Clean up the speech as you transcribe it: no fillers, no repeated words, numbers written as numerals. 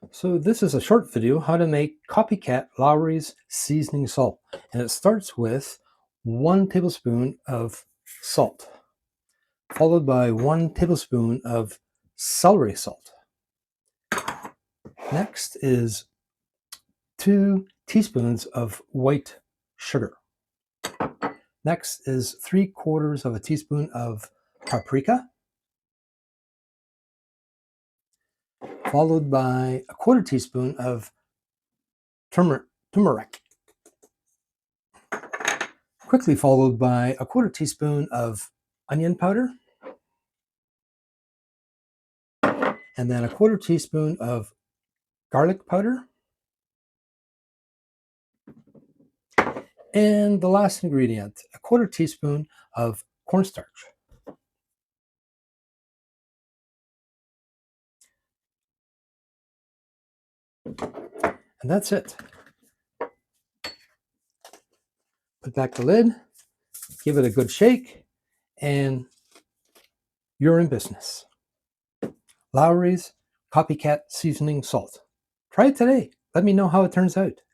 So this is a short video how to make Copycat Lawry's seasoning salt. And it starts with 1 tablespoon of salt, followed by 1 tablespoon of celery salt. Next is 2 teaspoons of white sugar. Next is 3/4 of a teaspoon of paprika, followed by a 1/4 teaspoon of turmeric, quickly followed by a 1/4 teaspoon of onion powder, and then a 1/4 teaspoon of garlic powder, and the last ingredient, a 1/4 teaspoon of cornstarch. And that's it. Put back the lid, give it a good shake, and you're in business. Lawry's Copycat Seasoning Salt. Try it today. Let me know how it turns out.